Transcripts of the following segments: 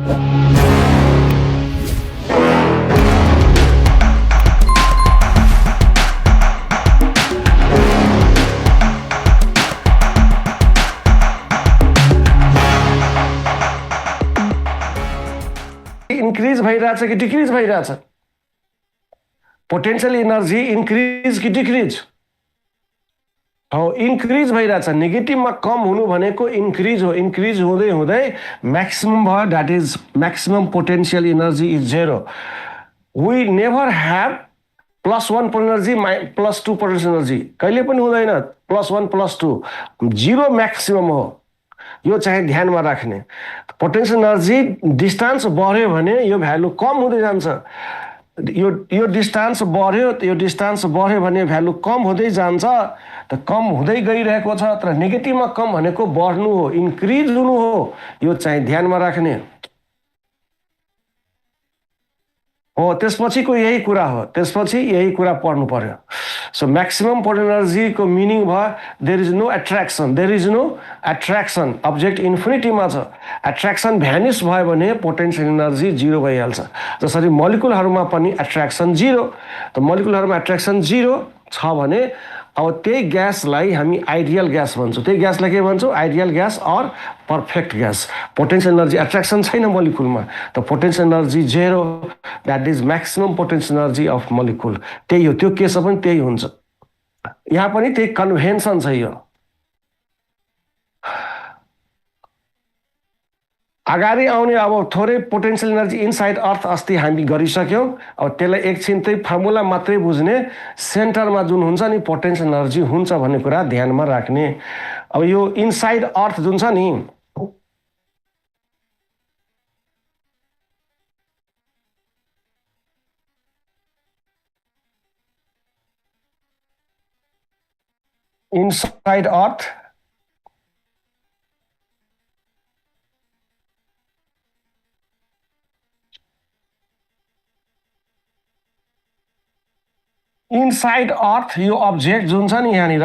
Increase भइरहेछ कि decrease भइरहेछ? पोटेन्शियल एनर्जी इंक्रीज कि डिक्रिज? हो, इंक्रीज भइरहेछ। नेगेटिभमा कम हुनु भनेको इंक्रीज हो। इंक्रीज हुँदै हुँदै मैक्सिमम भयो, that is maximum potential energy is 0। We never have +1 energy +2 potential energy, कहिले पनि हुँदैन। +1 +2 0 मैक्सिमम हो। यो चाहिँ ध्यानमा राख्ने। पोटेन्शियल एनर्जी डिस्टेंस बढ्यो भने यो भ्यालु कम हुँदै जान्छ। यो डिस्टेंस बढ्यो, यो डिस्टेंस बढ्यो भने भ्यालु कम हुँदै जान्छ। त कम हुँदै गइरहेको छ, तर नेगेटिभमा कम भनेको बढ्नु हो, इन्क्रिज हुनु हो। यो चाहिँ ध्यानमा राख्ने हो। त्यसपछिको यही कुरा हो, त्यसपछि यही कुरा पढ्नु पर्यो। सो मैक्सिमम पोटेन्शियल एनर्जी को मीनिंग भयो there is no attraction, there is no attraction. Object इन्फिनिटीमा छ, एट्र्याक्सन भ्यानिस भयो भने पोटेन्शियल एनर्जी 0 भइहाल्छ। जसरी मलिकुलहरुमा पनि एट्र्याक्सन 0। त मलिकुलहरुमा एट्र्याक्सन 0 छ भने अब त्यही ग्यासलाई हामी आइडियल ग्यास भन्छौँ। त्यही ग्यासलाई के भन्छौँ? आइडियल ग्यास और perfect gas. Potential energy attraction छैन मलिकुलमा, त potential energy 0, that is maximum potential energy of molecule. त्यही हो, त्यो केस पनि त्यही हुन्छ। यहाँ पनि त्यही कन्भेन्सन छ। यो अगाडि आउने अब थोरै पोटेन्शियल एनर्जी इनसाइड अर्थ अस्ति हामी गरिसक्यौं। अब त्यसलाई एकछिन त्यही फर्मुला मात्रै बुझ्ने, सेन्टरमा जुन हुन्छ नि पोटेन्शियल एनर्जी हुन्छ भन्ने कुरा ध्यानमा राख्ने। अब यो इनसाइड अर्थ जुन छ नि, इनसाइड अर्थ इनसाइड अर्थ यो अब्जेक्ट जुन छ नि यहाँनिर,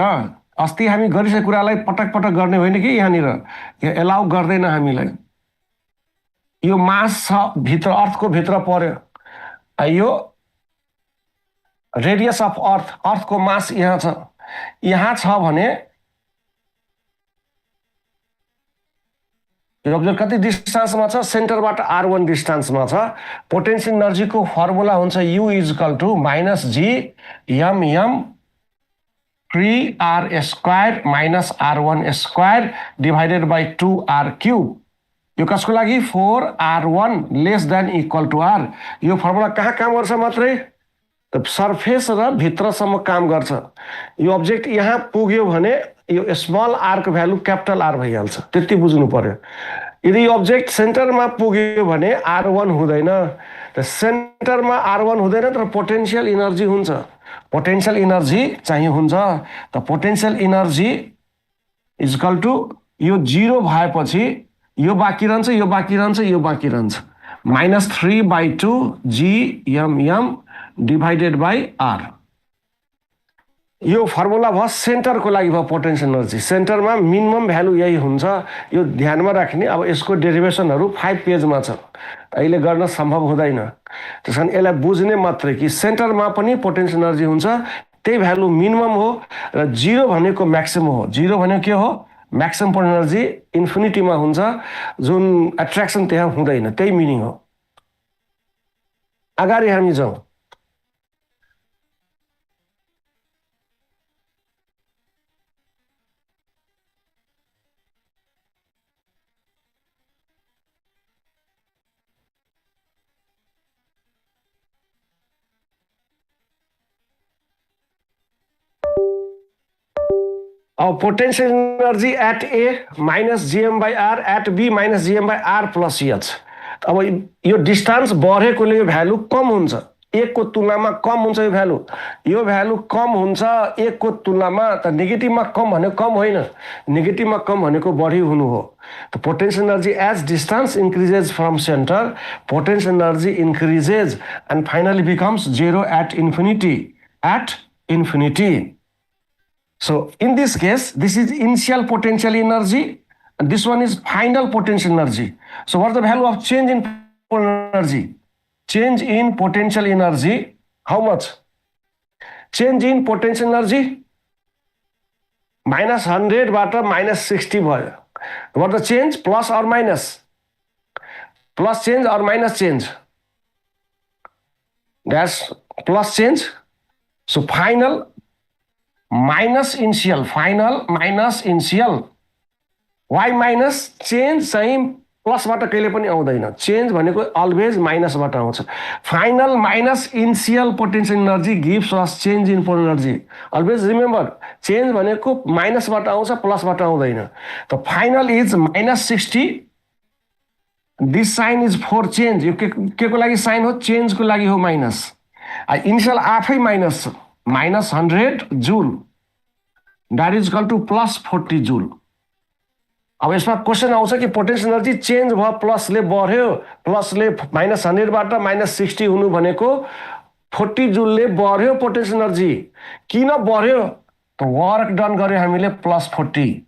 अस्ति हामी गरिसकेको कुरालाई पटक पटक गर्ने होइन कि यहाँनिर, यो एलाउ गर्दैन हामीलाई। यो मास छ भित्र, अर्थको भित्र पर्यो। यो रेडियस अफ अर्थ, अर्थको मास यहाँ छ। यहाँ छ भने यो अब्जेक्ट कति डिस्टेंसमा छ? सेन्टरबाट r1 डिस्टेंसमा छ। पोटेन्शियल एनर्जीको फर्मुला हुन्छ U = -G m 3r² - r1² divided by 2r³ यो कसको लागि? 4r1 <= r। यो फर्मुला कहाँ काम गर्छ मात्रै? त सरफेस र भित्रसम्म काम गर्छ। यो अब्जेक्ट यहाँ पुग्यो भने यो स्मल r को भ्यालु क्यापिटल R भइहाल्छ। त्यति बुझ्नु पर्यो। यदि यो अब्जेक्ट सेन्टरमा पुग्यो भने r1 हुँदैन। त सेन्टरमा r1 हुँदैन, तर पोटेन्शियल एनर्जी हुन्छ। पोटेन्शियल एनर्जी चाहिँ हुन्छ। त पोटेन्शियल एनर्जी = यो 0 भएपछि यो बाँकी रहन्छ, यो बाँकी रहन्छ, यो बाँकी रहन्छ। -3/2 G m divided by R। यो फर्मुला भयो सेन्टरको लागि भयो पोटेन्शियल एनर्जी। सेन्टरमा मिनिमम भ्यालु यही हुन्छ। यो ध्यानमा राख्ने। अब यसको डेरिभेसनहरु 5 पेजमा छ, अहिले गर्न सम्भव हुँदैन। त्यसकारण यसलाई बुझ्ने मात्रै कि सेन्टरमा पनि पोटेन्शियल एनर्जी हुन्छ, त्यही भ्यालु मिनिमम हो र 0 भनेको म्याक्सिमम हो। 0 भनेको के हो? म्याक्सिमम पोटेन्शियल एनर्जी इन्फिनिटीमा हुन्छ, जुन एट्र्याक्सन त्यहाँ हुँदैन, त्यही मिनिङ हो। अगाडि हामी जाउँ। अब potential energy at A -gm/r, at B -gm/r + h। अब यो डिस्टेंस बढेकोले यो भ्यालु कम हुन्छ, 1 को तुलनामा कम हुन्छ। यो भ्यालु कम हुन्छ 1 को तुलनामा। त नेगेटिभमा कम भनेको कम होइन, नेगेटिभमा कम भनेको बढी हुनु हो। त potential energy as distance increases from center, potential energy increases and finally becomes 0 at infinity. So in this case, this is initial potential energy and this one is final potential energy. So what is the value of change in potential energy? Change in potential energy, how much? Change in potential energy -100 बाट -60 भयो. What the change? Plus or minus? Plus change or minus change? That's plus change. So final minus initial. Final minus initial. Why minus? Change चाहिँ प्लसबाट कहिले पनि आउँदैन. Change भनेको always माइनसबाट आउँछ. Final minus initial potential energy gives us change in potential energy. Always remember, change भनेको माइनसबाट आउँछ, प्लसबाट आउँदैन. त final is -60. This sign is for change. यो के को लागि साइन हो? चेन्जको लागि हो माइनस. इनिशियल आफै माइनस छ, -100 joule. That is equal to +40 joule. अब यसमा क्वेसन आउँछ कि पोटेन्शियल एनर्जी चेन्ज भयो, प्लसले बढ्यो, प्लसले -100 बाट -60 हुनु भनेको 40 जूलले बढ्यो पोटेन्शियल एनर्जी. किन बढ्यो? त वर्क डन गर्यो हामीले +40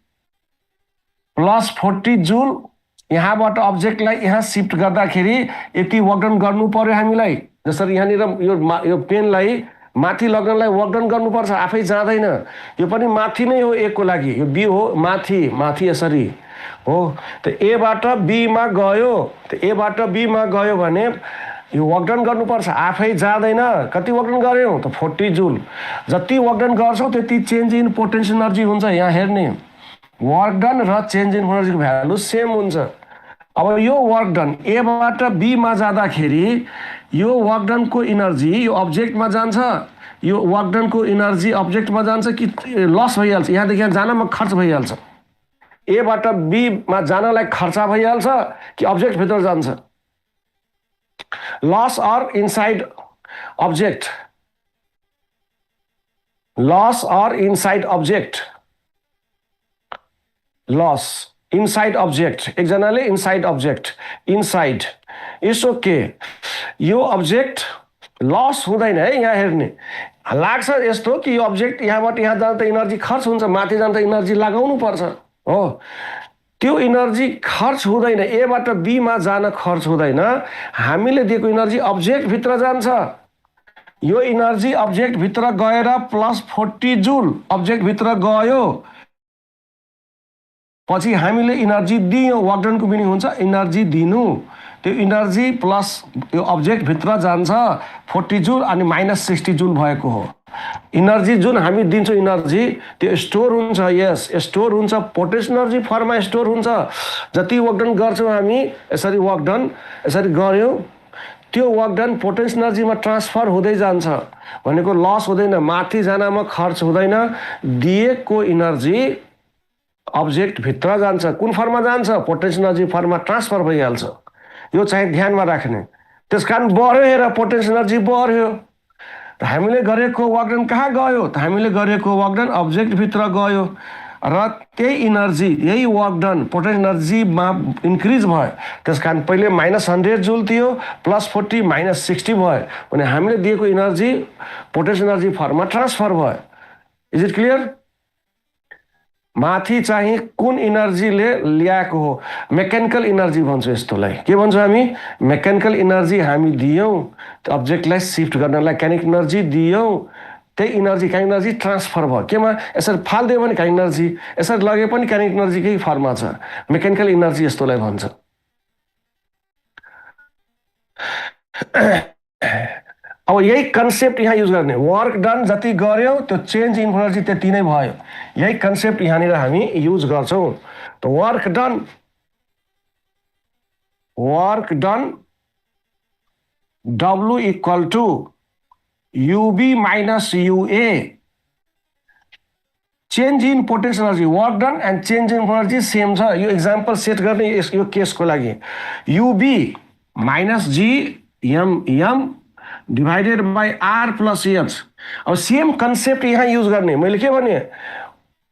जूल. यहाँबाट अब्जेक्टलाई यहाँ शिफ्ट गर्दाखेरि यति वर्क डन गर्नु पर्यो हामीलाई. जसरी यहाँनिर यो पेनलाई माथि लग्नलाई वर्क डन गर्नुपर्छ, आफै जाँदैन. यो पनि माथि नै हो, ए को लागि. यो बी हो, माथि यसरी हो. त एबाट बीमा गयो. त एबाट बीमा गयो भने यो वर्क डन गर्नुपर्छ, आफै जाँदैन. कति वर्क डन गर्यौ? त 40 जूल. जति वर्क डन गर्छौ त्यति चेन्ज इन पोटेन्शियल एनर्जी हुन्छ. यहाँ हेर्ने, वर्क डन र चेन्ज इन एनर्जीको भ्यालु सेम हुन्छ. अब यो वर्क डन एबाट बीमा जाँदाखेरि यो वर्क डनको इनर्जी यो अब्जेक्टमा जान्छ. यो वर्क डनको इनर्जी अब्जेक्टमा जान्छ कि लस भइहाल्छ? यहाँदेखि यहाँ जानमा खर्च भइहाल्छ. एबाट बीमा जानलाई खर्च भइहाल्छ कि अब्जेक्टभित्र जान्छ? Loss or inside object? Loss or inside object? Loss inside object. एकजनाले inside object, inside it's okay. यो अब्जेक्ट लस हुँदैन है. यहाँ हेर्ने लाग्छ यस्तो कि यो अब्जेक्ट यहाँबाट यहाँ जाँदा इनर्जी खर्च हुन्छ, माथि जाँदा इनर्जी लगाउनु पर्छ हो. त्यो इनर्जी खर्च हुँदैन. एबाट बीमा जान खर्च हुँदैन. हामीले दिएको इनर्जी अब्जेक्टभित्र जान्छ. यो इनर्जी अब्जेक्टभित्र गएर +40 जूल अब्जेक्टभित्र गयो. पछि हामीले इनर्जी दियौँ. वर्क डनको मिनिङ हुन्छ इनर्जी दिनु. त्यो इनर्जी प्लस यो अब्जेक्टभित्र जान्छ 40 जूल अनि -60 जूल भएको हो. इनर्जी जुन हामी दिन्छौँ इनर्जी त्यो स्टोर हुन्छ. यस, स्टोर हुन्छ. पोटेन्शियल एनर्जी फर्ममा स्टोर हुन्छ. जति वर्क डन गर्छौँ हामी यसरी वर्क डन यसरी गऱ्यौँ, त्यो वर्क डन पोटेन्शियल एनर्जीमा ट्रान्सफर हुँदै जान्छ. भनेको लस हुँदैन, माथि जानमा खर्च हुँदैन. दिएको इनर्जी अब्जेक्टभित्र जान्छ. कुन फर्ममा जान्छ? पोटेन्शियल एनर्जी फर्ममा ट्रान्सफर भइहाल्छ. यो चाहिँ ध्यानमा राख्ने. त्यस कारण बढ्यो, हेर पोटेन्शियल एनर्जी बढ्यो. त हामीले गरेको वर्क डन कहाँ गयो? त हामीले गरेको वर्क डन अब्जेक्टभित्र गयो र त्यही इनर्जी यही वर्क डन पोटेन्शियल एनर्जीमा इन्क्रिज भयो. त्यस कारण पहिले -100 जूल थियो, +40 -60 भयो भने हामीले दिएको इनर्जी पोटेन्शियल एनर्जी फर्ममा ट्रान्सफर भयो. Is it clear? माथि चाहिँ कुन इनर्जीले ल्याएको हो? मेकानिकल इनर्जी भन्छौँ यसलाई. के भन्छौँ हामी? मेकानिकल इनर्जी हामी दियौँ अब्जेक्टलाई शिफ्ट गर्नलाई. काइनेटिक इनर्जी दियौँ, त्यही इनर्जी काइनेटिक इनर्जी ट्रान्सफर भयो. केमा? यसरी फालिदियो भने काइनेटिक इनर्जी, यसरी लगे पनि काइनेटिक इनर्जीकै फर्ममा छ. मेकानिकल इनर्जी यस्तोलाई भन्छ. अब यही कन्सेप्ट यहाँ युज गर्ने. वर्क डन जति गर्यौँ त्यो चेन्ज इन एनर्जी त्यति नै भयो. यही कन्सेप्ट यहाँनिर हामी युज गर्छौँ. त work done W equal to UB minus UA. Change in potential energy, work done and change in energy same छ. यो इक्जाम्पल सेट गर्ने यो केसको लागि UB minus GM divided by R plus H. अब सेम कन्सेप्ट यहाँ use गर्ने. मैले के भने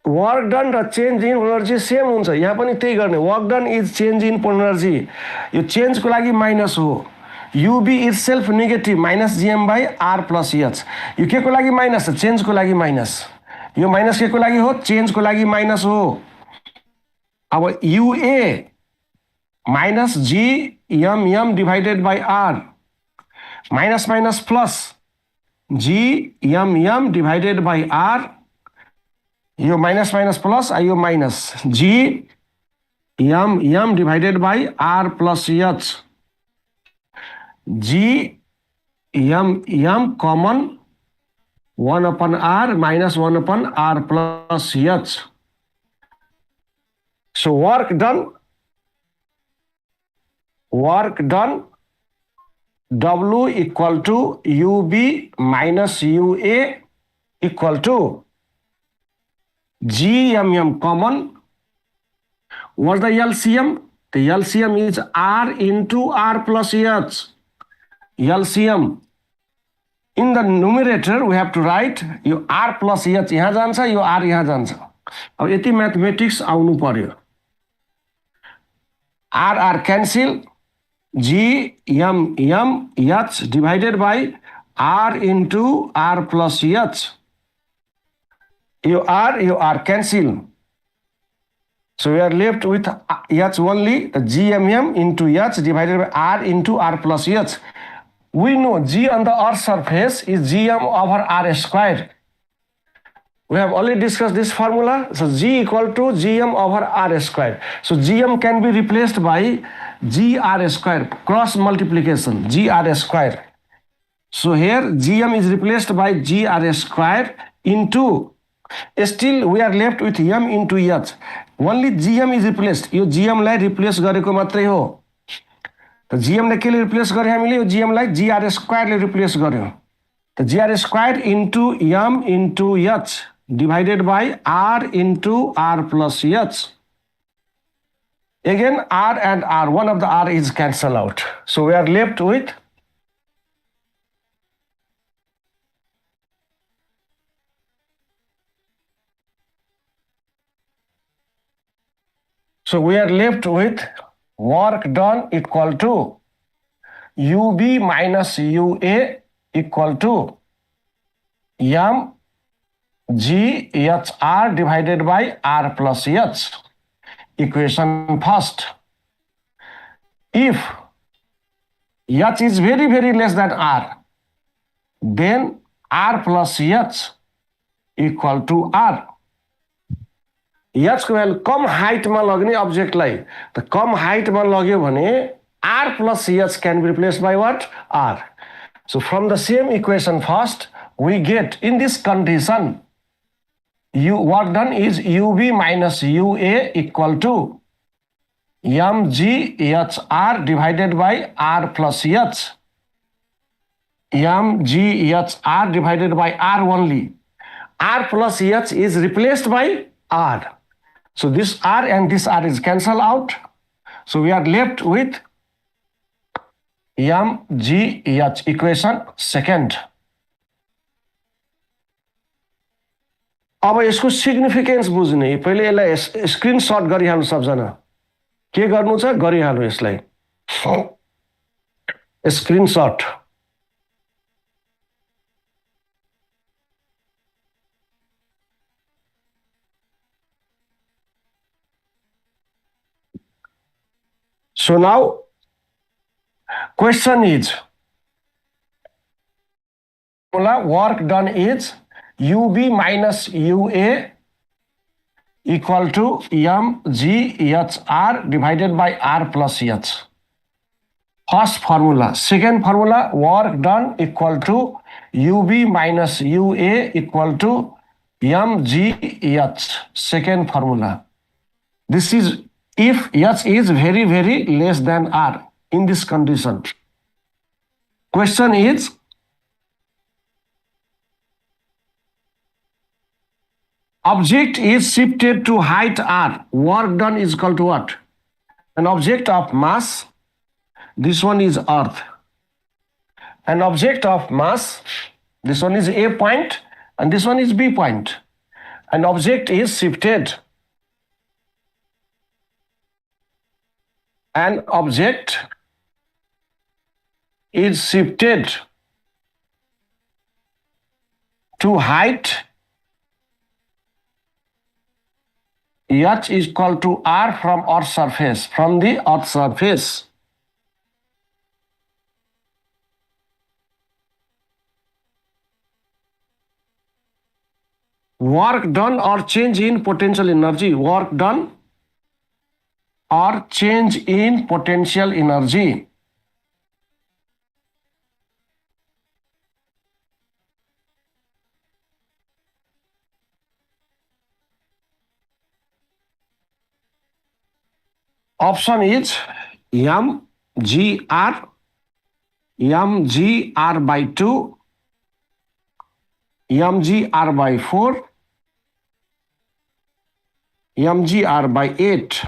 वर्क डन र चेन्ज इन एनर्जी सेम हुन्छ. यहाँ पनि त्यही गर्ने. Work done is change in energy. यो चेन्जको लागि माइनस हो. UB is self negative -GM by R plus H. यो के को लागि माइनस? चेन्जको लागि माइनस. यो माइनस के को लागि हो? चेन्जको लागि माइनस हो. अब UA minus G M divided by R minus minus plus G M divided by R, you minus minus plus, you minus G M divided by R plus H, G M common 1 upon R minus 1 upon R plus H. So work done, W equal to UB minus UA equal to GMM common. What's the LCM? The LCM is R into R plus H. LCM. In the numerator, we have to write यो R plus H यहाँ जान्छ, यो R यहाँ जान्छ. अब यति mathematics आउनु पर्यो. R cancel, G M H divided by R into R plus H. You R cancel. So we are left with H only, the GMM into H divided by R into R plus H. We know G on the Earth surface is GM over R square. We have already discussed this formula. So G equal to GM over R square. So GM can be replaced by GR square, cross multiplication, GR square. So here GM is replaced by GR square into, still we are left with M into H. Only GM is replaced. यो GM लाई replace गरेको मात्रै हो. तो GM ने के लिए replace गरे हामीले? यो GM लाई GR square ले replace गर्यो. तो GR square into M into H divided by R into R plus H. Again R and R, one of the R is cancelled out. So we are left with work done equal to UB minus UA equal to M G H R divided by R plus H. Equation first. If H is very, very less than R, then R plus H equal to R. H को value कम हाइटमा लग्ने अब्जेक्टलाई त कम हाइटमा लग्यो भने R plus H can be replaced by what? R. So from the same equation first, we get in this condition, work done is UB minus UA equal to MGHR divided by R plus H. MGHR divided by R only. R plus H is replaced by R. So this R and this R is cancelled out. So we are left with MGH equation second. अब यसको significance बुझ्ने पहिले यसलाई screenshot गरिहाल्नु सबजना. के गर्नु छ गरिहाल्नु यसलाई screenshot. So now question is, work done is UB minus UA equal to MGHR divided by R plus H. First formula. Second formula, work done equal to UB minus UA equal to MGH. Second formula. This is if H is very, very less than R in this condition. Question is, object is shifted to height R. Work done is equal to what? An object of mass. This one is Earth. An object of mass. This one is A point and this one is B point. An object is shifted. An object is shifted to height H is equal to R from Earth surface, from the Earth surface. Work done or change in potential energy. Work done or change in potential energy. Option is mgr, mgr by 2, mgr by 4, mgr by 8.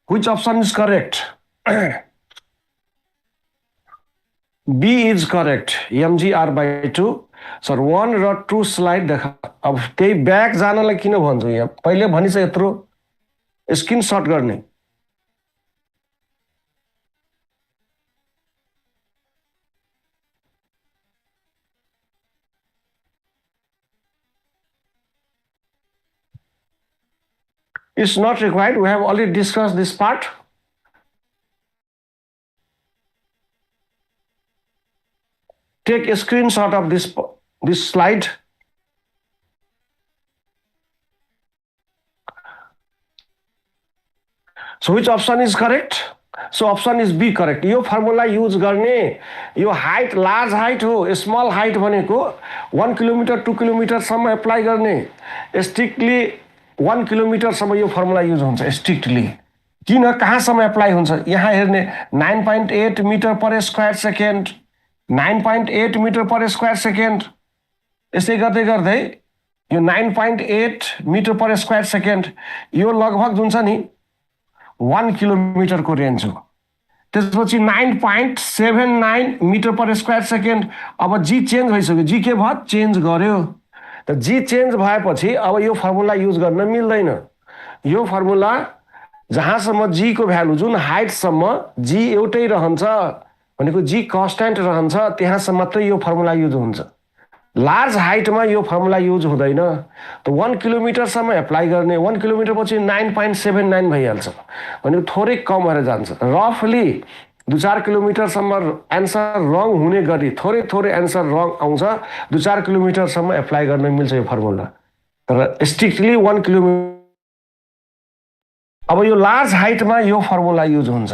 Which option is correct? B is correct. mgr by 2. Sir 1 र 2 slide देखा. अब त्यही back जानलाई किन भन्छु यहाँ, पहिले भनिछ यत्रो स्क्रिनशट गर्ने. It's not required. We have already discussed this part. Take a screenshot of this slide. So which option is correct? So option is B correct. यो फर्मुला युज गर्ने, यो हाइट लार्ज हाइट हो, small height भनेको 1 kilometre 2 किलोमिटरसम्म apply गर्ने. Strictly 1 किलोमिटरसम्म यो formula use हुन्छ. Strictly किन, कहाँसम्म एप्लाई हुन्छ यहाँ हेर्ने. 9.8 meter per square second, 9.8 meter per square second. यसै गर्दै गर्दै यो 9.8 मिटर पर स्क्वायर सेकेन्ड यो लगभग जुन छ नि 1 किलोमिटरको रेन्ज हो. त्यसपछि 9.79 मिटर पर स्क्वायर सेकेन्ड. अब जी चेन्ज भइसक्यो. जी के भयो, चेन्ज गर्यो. त जी चेन्ज भएपछि अब यो फर्मुला युज गर्न मिल्दैन. यो फर्मुला जहाँसम्म जी को भ्यालु जुन हाइटसम्म जी एउटै रहन्छ भनेको जी कन्स्ट्यान्ट रहन्छ त्यहाँसम्म मात्रै यो फर्मुला युज हुन्छ. लार्ज हाइटमा यो फर्मुला युज हुँदैन. त 1 किलोमिटरसम्म एप्लाई गर्ने. 1 किलोमिटर पछि 9.79 भइहाल्छ भनेको थोरै कम भएर जान्छ. रफली 2-4 किलोमिटरसम्म एन्सर रङ हुने गरी थोरै थोरै एन्सर रङ आउँछ. 2-4 किलोमिटरसम्म एप्लाई गर्न मिल्छ यो फर्मुला. तर स्ट्रिक्टली 1 किलोमिटर. अब यो लार्ज हाइटमा यो फर्मुला युज हुन्छ.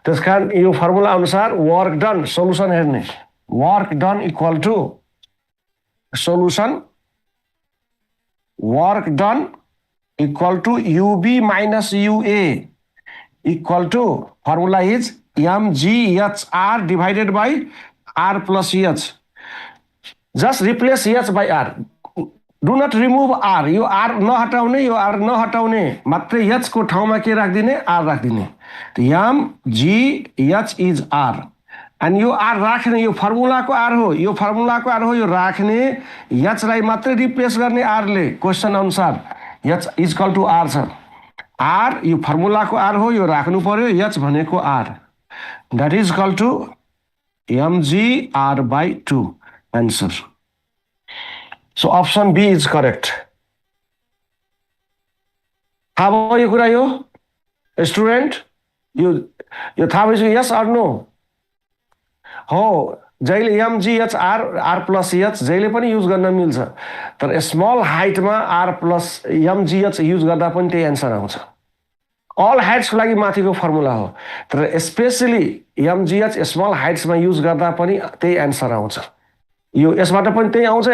त्यसकारण यो फर्मुला अनुसार वर्क डन, सोलुसन हेर्ने. Work done equal to solution, work done equal to UB minus UA equal to, formula is mghr divided by r plus h. Just replace h by r. Do not remove r. यो r नहटाउने, यो r नहटाउने, मात्रै h को ठाउँमा के राख्दिने, r राख्दिने. mgh is r. अनि यो are राख्ने, यो फर्मुलाको आर हो, यो फर्मुलाको आर हो, यो राख्ने. एचलाई मात्रै रिप्लेस गर्ने आरले. क्वेसन अनुसार H is equal to R छ. आर यो फर्मुलाको आर हो, यो राख्नु पर्यो. एच भनेको R. That is equal to mgr by 2. Answer. So option B is correct. थाहा भयो यो कुरा. यो स्टुडेन्ट यो थाहा भइसक्यो. यस अर नो हो. जहिले mgh r प्लस h जहिले पनि युज गर्न मिल्छ. तर स्मल हाइटमा r प्लस mgh युज गर्दा पनि त्यही एन्सर आउँछ. अल हाइट्सको लागि माथिको फर्मुला हो. तर स्पेसली mgh स्मल हाइट्समा युज गर्दा पनि त्यही एन्सर आउँछ. यो यसबाट पनि त्यही आउँछ,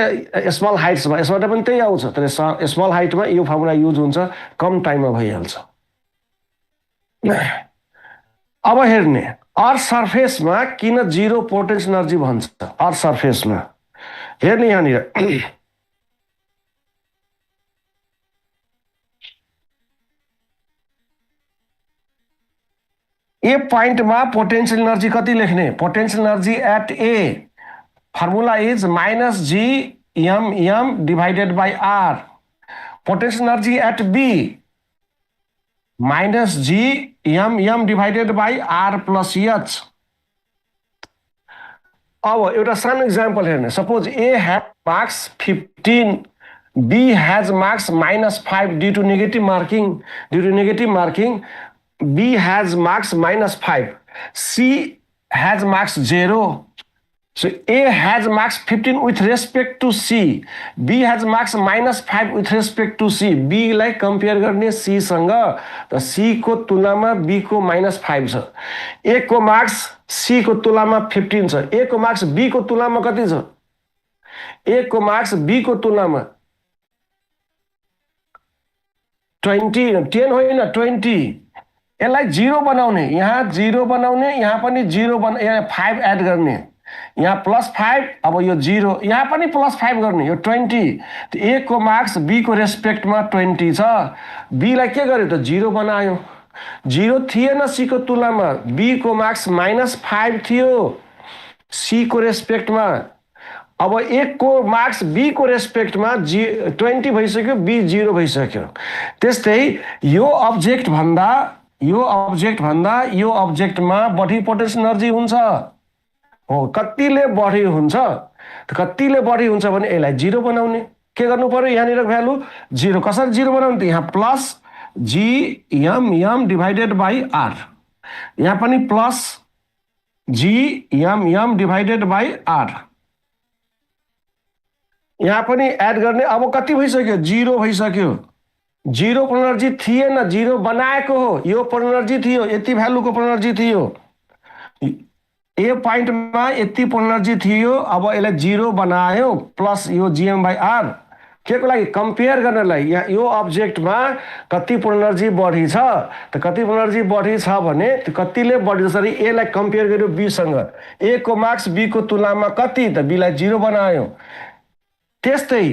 स्मल हाइट्समा यसबाट पनि त्यही आउँछ. तर स्मल हाइटमा यो फर्मुला युज हुन्छ, कम टाइममा भइहाल्छ. अब हेर्ने अर्थ सर्फेसमा किन जिरो पोटेन्सियल एनर्जी भन्छ. अर्थ सर्फेसमा हेर्ने यहाँनिर ए पोइन्टमा पोटेन्सियल एनर्जी कति लेख्ने. Potential energy at A formula is minus G M divided by R. Potential energy at B minus G M divided by R plus H. अब एउटा सानो इक्जाम्पल हेर्ने. Suppose A have marks 15 B has marks -5 due to negative marking. Due to negative marking, B has marks -5. C has marks 0. So A has marks 15 with respect to C. B has marks -5 with respect to C. B लाई compare गर्ने C सँग, त C को तुलनामा B को -5 छ. A को marks C को तुलनामा 15 छ. A को मार्क्स B को तुलनामा कति छ? A को मार्क्स B को तुलनामा 20, 10 होइन 20. यसलाई 0 बनाउने, यहाँ 0 बनाउने, यहाँ पनि 0 यहाँ 5 एड गर्ने, यहाँ +5, अब यो 0, यहाँ पनि +5 गर्ने, यो 20. A को मार्क्स B को रेस्पेक्टमा 20 छ. B लाई के गर्यो त 0 बनायो. 0 थिएन C को तुलनामा. B को मार्क्स -5 थियो C को रेस्पेक्टमा. अब A को मार्क्स B को रेस्पेक्टमा 20 भइसक्यो, B 0 भइसक्यो. त्यस्तै यो अब्जेक्ट भन्दा यो अब्जेक्टमा बढी पोटेन्शियल एनर्जी हुन्छ. हो, कतिले बढी हुन्छ? कतिले बढी हुन्छ भने यसलाई 0 बनाउने. के गर्नु पर्यो? यहाँनिर भ्यालु 0. कसरी 0 बनाउने त? यहाँ plus GM divided by R. यहाँ पनि plus GM divided by R. यहाँ पनि एड गर्ने. अब कति भइसक्यो? 0 भइसक्यो. 0 एनर्जी थिएन, 0 बनाएको हो. यो एनर्जी थियो, यति भ्यालुको एनर्जी थियो. ए पोइन्टमा यति एनर्जी थियो. अब यसलाई 0 बनायो प्लस यो GM/R. के को लागि? कम्पेयर गर्नलाई. यो अब्जेक्टमा कति एनर्जी बढी छ, त कति एनर्जी बढी छ भने कतिले बढी छ. ए लाई कम्पेयर गर्यो B सँग. A को मार्क्स B को तुलनामा कति? त B लाई 0 बनायो. त्यस्तै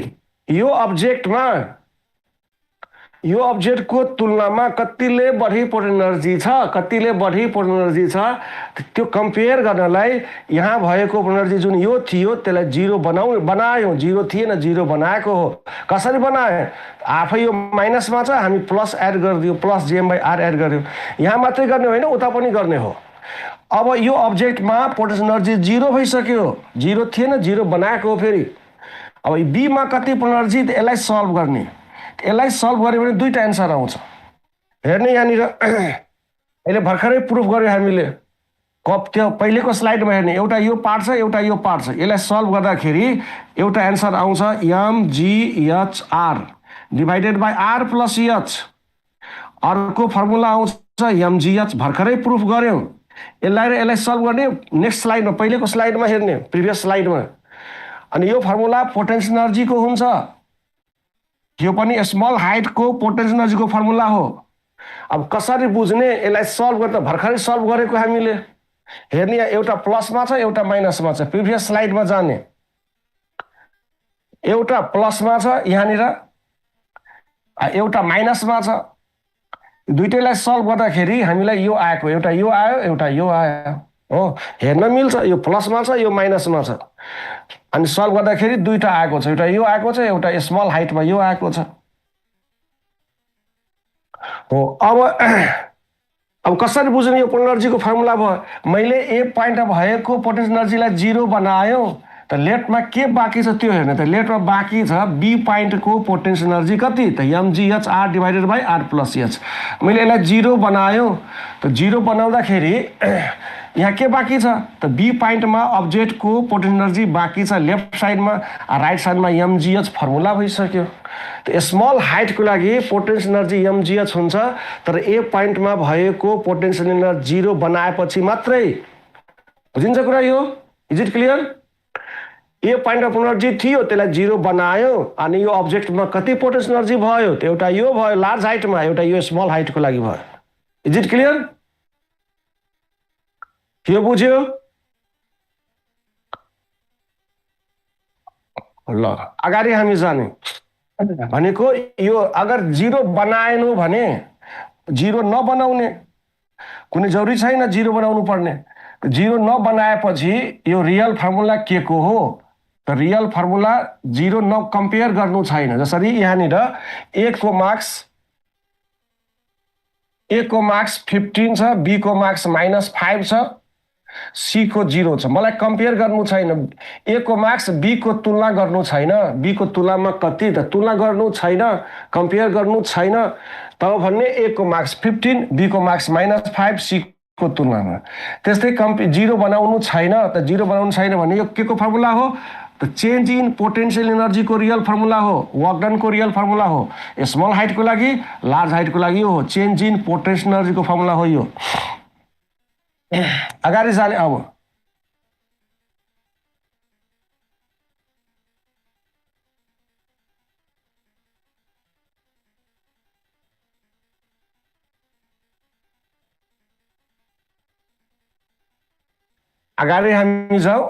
यो अब्जेक्टको तुलनामा कतिले बढी पोटेन्शियल एनर्जी छ, कतिले बढी पोटेन्शियल एनर्जी छ, त्यो कम्पेयर गर्नलाई यहाँ भएको एनर्जी जुन यो थियो त्यसलाई 0 बनायो. 0 थिएन, 0 बनाएको हो. कसरी बनायो? आफै यो माइनसमा छ, हामी प्लस एड गरिदियो, प्लस GM/R एड गर्यो. यहाँ मात्रै गर्ने होइन, उता पनि गर्ने हो. अब यो अब्जेक्टमा पोटेन्शियल एनर्जी 0 भइसक्यो. 0 थिएन, 0 बनाएको हो फेरि. अब B मा कति एनर्जी? यसलाई सल्भ गर्ने. यसलाई सल्भ गर्यो भने दुईटा एन्सर आउँछ. हेर्ने यहाँनिर अहिले भर्खरै प्रुफ गर्यो हामीले. त्यो पहिलेको स्लाइडमा हेर्ने, एउटा यो पार्ट छ, एउटा यो पार्ट छ. यसलाई सल्भ गर्दाखेरि एउटा एन्सर आउँछ MGHR divided by R plus H. अर्को फर्मुला आउँछ MGH. भर्खरै प्रुफ गर्यौँ. यसलाई सल्भ गर्ने नेक्स्ट स्लाइडमा, पहिलेको स्लाइडमा हेर्ने, प्रिभियस स्लाइडमा. अनि यो फर्मुला पोटेन्शियल एनर्जीको हुन्छ. यो पनि स्मल हाइटको पोटेन्शियल एनर्जीको फर्मुला हो. अब कसरी बुझ्ने? यसलाई सल्भ गर्दा भर्खरै सल्भ गरेको हामीले. हेर्ने, एउटा प्लसमा छ, एउटा माइनसमा छ. प्रिभियस स्लाइडमा जाने, एउटा प्लसमा छ यहाँनिर, एउटा माइनसमा छ. दुईटैलाई सल्भ गर्दाखेरि हामीलाई यो आएको, एउटा यो आयो, एउटा यो आयो. हो, हेर्न मिल्छ. यो प्लसमा छ, यो माइनसमा छ. अनि सल्भ गर्दाखेरि दुईटा आएको छ. एउटा यो आएको छ, एउटा स्मल हाइटमा यो आएको छ. हो, अब कसरी बुझ्ने? यो एनर्जीको फर्मुला भयो. मैले ए पोइन्ट भएको पोटेन्शियल एनर्जीलाई 0 बनायो, त लेफ्टमा के बाँकी छ त्यो हेर्ने. त लेफ्टमा बाँकी छ B पोइन्टको पोटेन्शियल एनर्जी कति? त MGHR divided by R plus H. मैले यसलाई 0 बनायो. त 0 बनाउँदाखेरि यहाँ के बाँकी छ? त B पोइन्टमा अब्जेक्टको पोटेन्शियल एनर्जी बाँकी छ लेफ्ट साइडमा, राइट साइडमा MGH फर्मुला भइसक्यो. त स्मल हाइटको लागि पोटेन्शियल एनर्जी MGH हुन्छ. तर ए पोइन्टमा भएको पोटेन्शियल एनर्जी 0 बनाएपछि मात्रै. बुझिन्छ कुरा यो? Is it clear? A point of energy थियो, त्यसलाई 0 बनायो. अनि यो अब्जेक्टमा कति पोटेन्शियल एनर्जी भयो? त एउटा यो भयो लार्ज हाइटमा, एउटा यो स्मल हाइटको लागि भयो. Is it clear? यो बुझ्यो? ल, अगाडि हामी जाने भनेको यो अगर 0 बनाएनौ भने 0 नबनाउने कुनै जरुरी छैन 0 बनाउनु पर्ने. 0 नबनाएपछि यो रियल फर्मुला के को हो? त रियल फर्मुला 0 न कम्पेयर गर्नु छैन. जसरी यहाँनिर A को मार्क्स 15 छ, B को मार्क्स -5 छ. सी को 0 छ, मलाई कम्पेयर गर्नु छैन, ए को मार्क्स बी को तुलना गर्नु छैन, बी को तुलनामा कति त तुलना गर्नु छैन, कम्पेयर गर्नु छैन, तब भन्ने ए को मार्क्स 15, बी को मार्क्स -5 सी को तुलनामा। त्यस्तै 0 बनाउनु छैन, त 0 बनाउनु छैन भने यो के को फर्मुला हो त चेन्ज इन पोटेन्शियल एनर्जी को रियल फर्मुला हो, वर्क डन को रियल फर्मुला हो। स्मल हाइट को लागि लार्ज हाइट को लागि हो चेन्ज इन पोटेन्शियल एनर्जी को फर्मुला हो यो। अगाडि जाने अब अगाडि हामी जाऊ।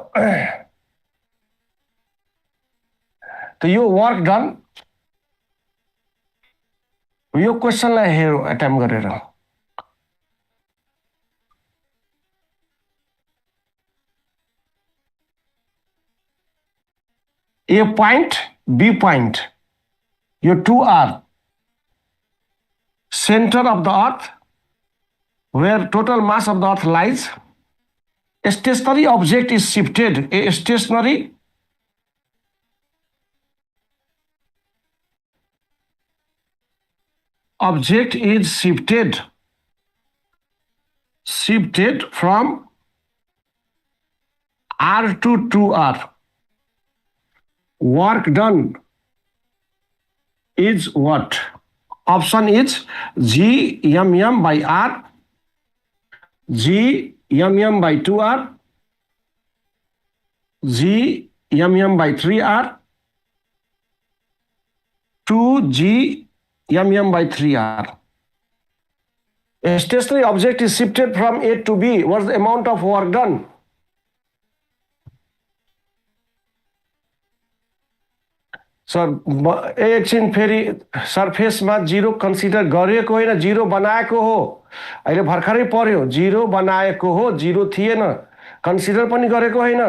त यो वर्क डन, यो क्वेसनलाई हेरौँ एटेम्प गरेर। ए पॉइंट बी पॉइंट, यो 2R, center of the earth where total mass of the earth lies, a stationary object is shifted, a stationary object is shifted from R to 2R. Work done is what? Option is G_m_m by R, G_m_m by 2R, G_m_m by 3R, 2G_m_m by 3R. A stationary object is shifted from A to B. What's the amount of work done? Sir एकछिन फेरि सर्फेसमा 0 consider गरेको होइन, 0 बनाएको हो। अहिले भर्खरै पर्यो, 0 बनाएको हो, 0 थिएन, कन्सिडर पनि गरेको होइन।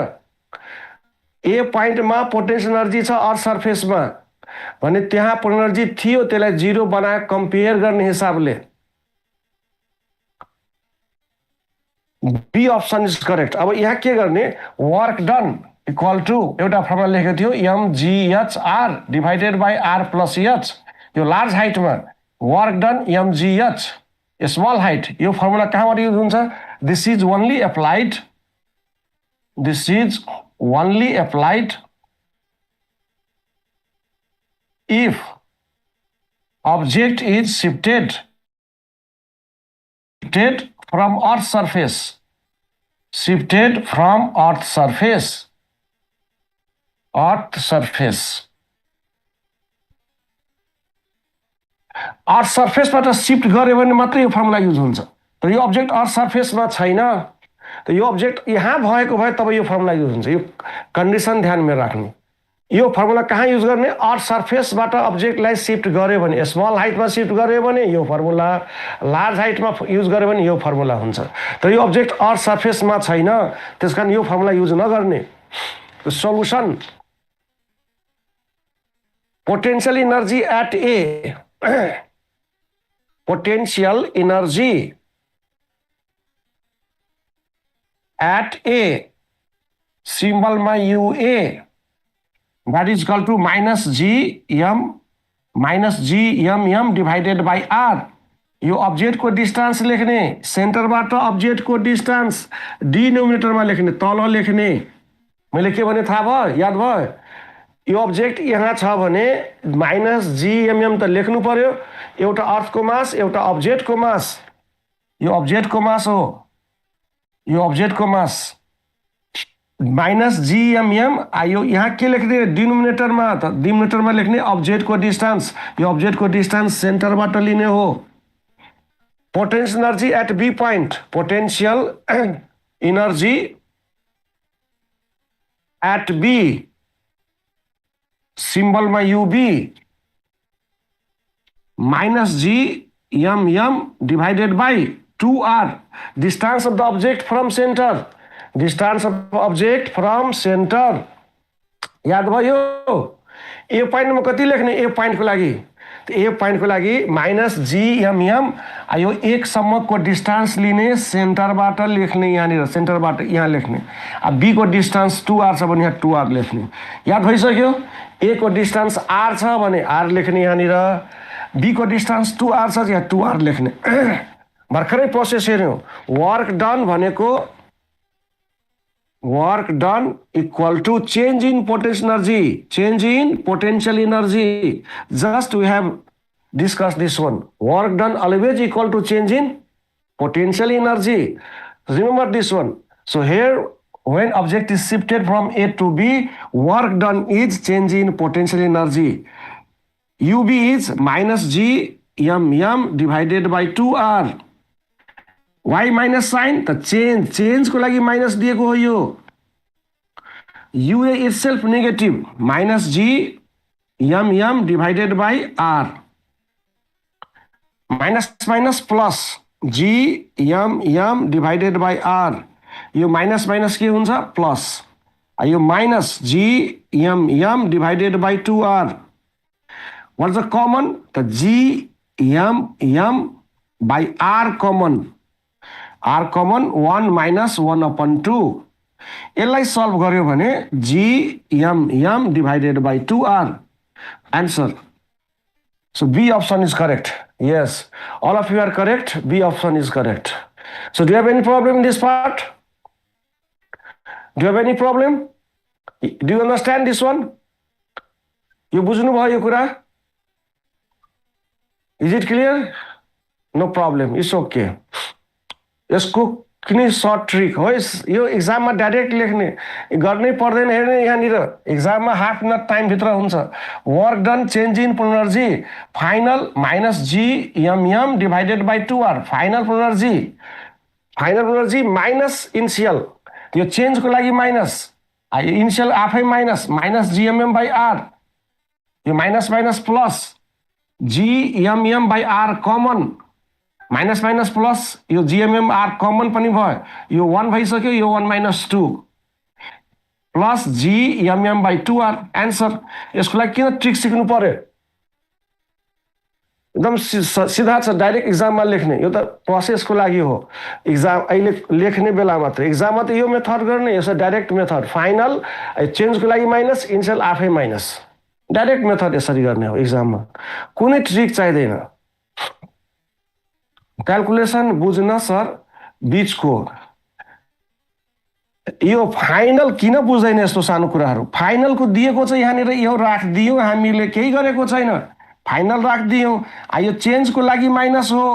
ए पोइन्टमा पोटेन्शियल एनर्जी छ अर्थ सर्फेसमा भने त्यहाँ पोटेन्शियल एनर्जी थियो, त्यसलाई 0 बनाए कम्पेयर गर्ने हिसाबले। B option is correct. अब यहाँ के गर्ने, वर्क डन इक्वल टू एउटा फर्मुला लेखेको थियो mgh_r divided by r plus h। यो लार्ज हाइटमा work done mgh, small height, यो फर्मुला कहाँबाट युज हुन्छ? This is only applied if object is shifted from earth surface, shifted from earth surface, earth सर्फेसबाट shift गर्यो भने मात्रै यो फर्मुला युज हुन्छ। तर यो अब्जेक्ट अर्थ सर्फेसमा छैन, त यो अब्जेक्ट यहाँ भएको भए तब यो फर्मुला युज हुन्छ। यो कन्डिसन ध्यानमा राख्नु। यो फर्मुला कहाँ युज गर्ने? अर्थ सर्फेसबाट अब्जेक्टलाई शिफ्ट गर्यो भने, स्मल हाइटमा शिफ्ट गर्यो भने यो फर्मुला, लार्ज हाइटमा युज गर्यो भने यो फर्मुला हुन्छ। तर यो अब्जेक्ट अर्थ सर्फेसमा छैन, त्यसकारण यो फर्मुला युज नगर्ने। Solution, potential energy at A, potential energy at A, सिम्बलमा U A, that is equal to -G_m divided by R। यो अब्जेक्ट को डिस्टेंस लेख्ने, सेन्टरबाट अब्जेक्ट को डिस्टेंस डिनोमिनेटरमा लेख्ने, तल लेख्ने। मैले के भने थाहा भयो, याद भयो? यो अब्जेक्ट यहाँ छ भने -G_m त लेख्नु पर्यो। एउटा अर्थको मास, एउटा अब्जेक्टको मास। यो अब्जेक्टको मास हो, यो अब्जेक्टको मास -G_m। आयो यहाँ के लेख्ने? डिनोमिनेटरमा, त डिनोमिनेटरमा लेख्ने अब्जेक्टको डिस्टेंस। यो अब्जेक्टको डिस्टेंस सेन्टरबाट लिने हो। Potential energy at B point, potential energy at B, सिम्बलमा U B, -G_m divided by 2R, distance of the object from centre, distance of object from centre. याद भयो? ए पोइन्टमा कति लेख्ने? ए पोइन्टको लागि ए पोइन्टको लागि माइनस GMM यो एकसम्मको डिस्टेन्स लिने सेन्टरबाट लेख्ने यहाँनिर सेन्टरबाट यहाँ लेख्ने बी को डिस्टेन्स 2r छ भने यहाँ 2r लेख्ने याद भइसक्यो ए को डिस्टेन्स r छ भने r लेख्ने यहाँनिर बी को डिस्टेन्स 2r छ यहाँ 2r लेख्ने भर्खरै प्रोसेस हेर्नु वर्क डन भनेको work done equal to change in potential energy just we have discussed this one. Work done always equal to change in potential energy. Remember this one. So here when object is shifted from A to B, work done is change in potential energy. UB is minus GMM divided by 2r. Y minus sign the change को लागि minus दिएको हो यो UA itself negative minus GMM divided by R minus plus GMM divided by R यो minus के हुन्छ plus यो minus GMM divided by 2R what is the common the GMM by R common R common 1 minus 1 upon 2 यसलाई solve गर्यो भने GMM divided by 2R answer. So B option is correct. Yes, all of you are correct. B option is correct. So do you have any problem in this part? Do you have any problem? Do you understand this one? You बुझ्नु भयो यो कुरा? Is it clear? No problem. It's okay. यसको कुनै short trick हो यो एक्जाममा direct लेख्ने गर्नै पर्दैन हेर्ने यहाँनिर एक्जाममा हाफ मिनट टाइम भित्र हुन्छ work done change in energy final minus GMM divided by 2r final energy minus initial यो चेन्जको लागि माइनस इनिशियल आफै माइनस GMM बाई r यो minus plus GMM by r common minus plus यो GMM r common पनि भयो यो 1 भइसक्यो यो 1 minus 2 plus GMM by 2r answer यसको लागि किन ट्रिक सिक्नु पर्यो एकदम सिधा छ डाइरेक्ट एक्जाममा लेख्ने यो त प्रोसेसको लागि हो एक्जाम अहिले लेख्ने बेला मात्र एक्जाममा त यो मेथड गर्ने यसो डाइरेक्ट मेथड फाइनल चेन्जको लागि माइनस इनिशियल आफै माइनस डाइरेक्ट मेथड यसरी गर्ने हो एक्जाममा कुनै ट्रिक चाहिँदैन क्याल्कुलेसन बुझ्न सर बीचको यो फाइनल किन बुझ्दैन यस्तो सानो कुराहरू फाइनलको दिएको छ यहाँनिर यो राखिदियौँ हामीले केही गरेको छैन फाइनल राखिदियौँ यो चेन्जको लागि माइनस हो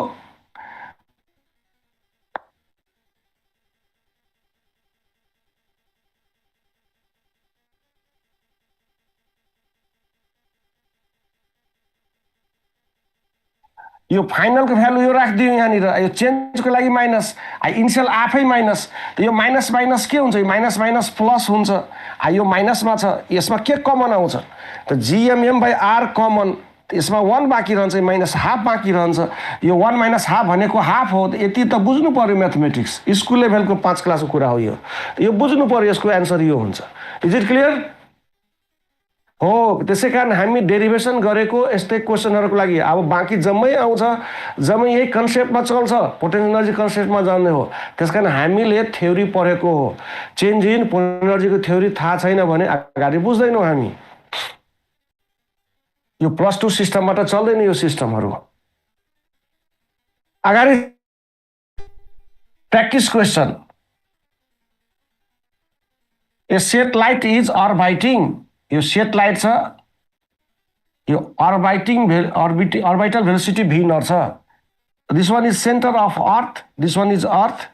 यो फाइनलको भ्यालु यो राखिदियौँ यहाँनिर यो चेन्जको लागि माइनस इनिशियल आफै माइनस यो माइनस के हुन्छ यो माइनस प्लस हुन्छ यो माइनसमा छ यसमा के कमन आउँछ त GMM बाई R कमन यसमा 1 बाँकी रहन्छ माइनस हाफ बाँकी रहन्छ यो 1 माइनस हाफ भनेको हाफ हो यति त बुझ्नु पर्यो म्याथमेटिक्स स्कुल लेभलको 5 क्लासको कुरा हो यो बुझ्नु पर्यो यसको एन्सर यो हुन्छ इज इट क्लियर हो त्यसै कारण हामी डेरिभेसन गरेको यस्तै क्वेसनहरूको लागि अब बाँकी जम्मै आउँछ जम्मै यही कन्सेप्टमा चल्छ पोटेन्शियल एनर्जी कन्सेप्टमा जान्ने हो त्यसकारण हामीले थ्योरी पढेको हो चेन्ज इन पोटेन्शियल एनर्जीको थ्योरी थाहा छैन भने अगाडि बुझ्दैनौँ हामी यो +2 सिस्टमबाट चल्दैन यो सिस्टमहरू अगाडि practice question a satellite is orbiting यो सेटेलाइट छ यो orbital velocity v naught छ this one is center of earth this one is earth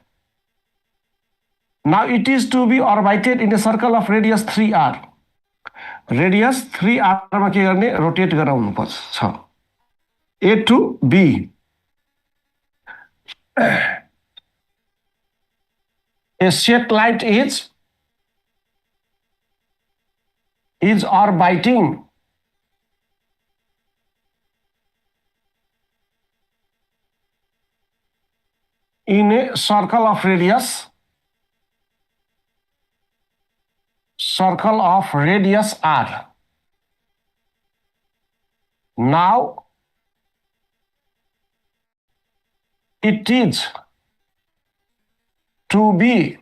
now it is to be orbited in a circle of radius 3r radius 3r मा के गर्ने rotate गराउनु पर्छ A to B a satellite is orbiting in a circle of radius r. Now it is to be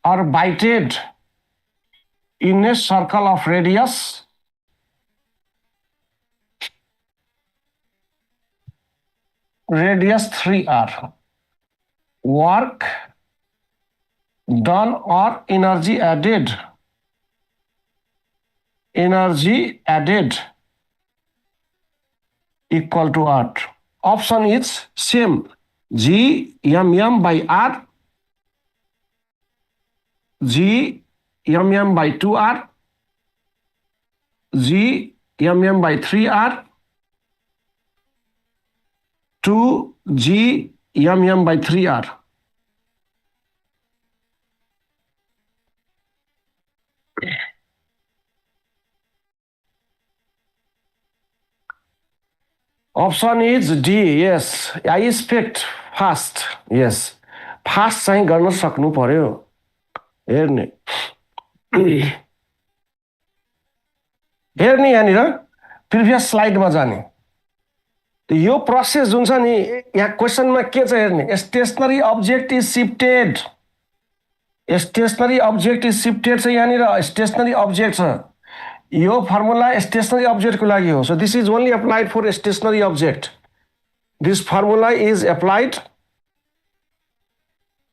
orbited in a circle of radius radius 3r. Work done or energy added equal to R. Option is same. G mm by R, G mm by 2R, G mm by 3R, 2G mm by 3R. Option is D. Yes, I expect fast. Yes, fast चाहिँ गर्न सक्नु पर्यो. हेर्ने यहाँनिर previous स्लाइडमा जाने. यो process जुन छ नि यहाँ क्वेसनमा के छ हेर्ने. Stationary object is shifted. Stationary object is shifted छ यहाँनिर. स्टेशनरी अब्जेक्ट छ. यो फर्मुला स्टेशनरी अब्जेक्टको लागि हो. So this is only applied for stationary object. This formula is applied.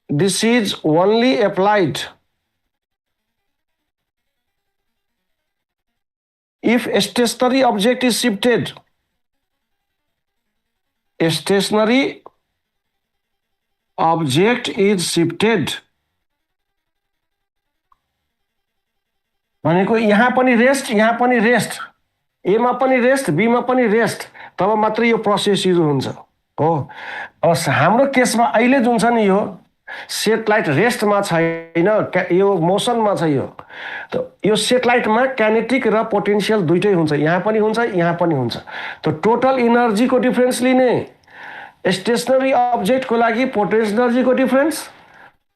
This is only applied if a stationary object is shifted. A stationary object is shifted. भनेको यहाँ पनि rest, यहाँ पनि रेस्ट, एमा पनि रेस्ट, बीमा पनि रेस्ट, तब मात्र यो प्रोसेस युज हुन्छ हो. हाम्रो केसमा अहिले जुन छ नि यो सेटेलाइट रेस्टमा छैन, यो मोसनमा छ. यो सेटेलाइटमा काइनेटिक र पोटेन्शियल दुईटै हुन्छ. यहाँ पनि हुन्छ, यहाँ पनि हुन्छ. त टोटल इनर्जीको डिफरेन्स लिने. स्टेशनरी अब्जेक्टको लागि पोटेन्शियल इनर्जीको डिफरेन्स,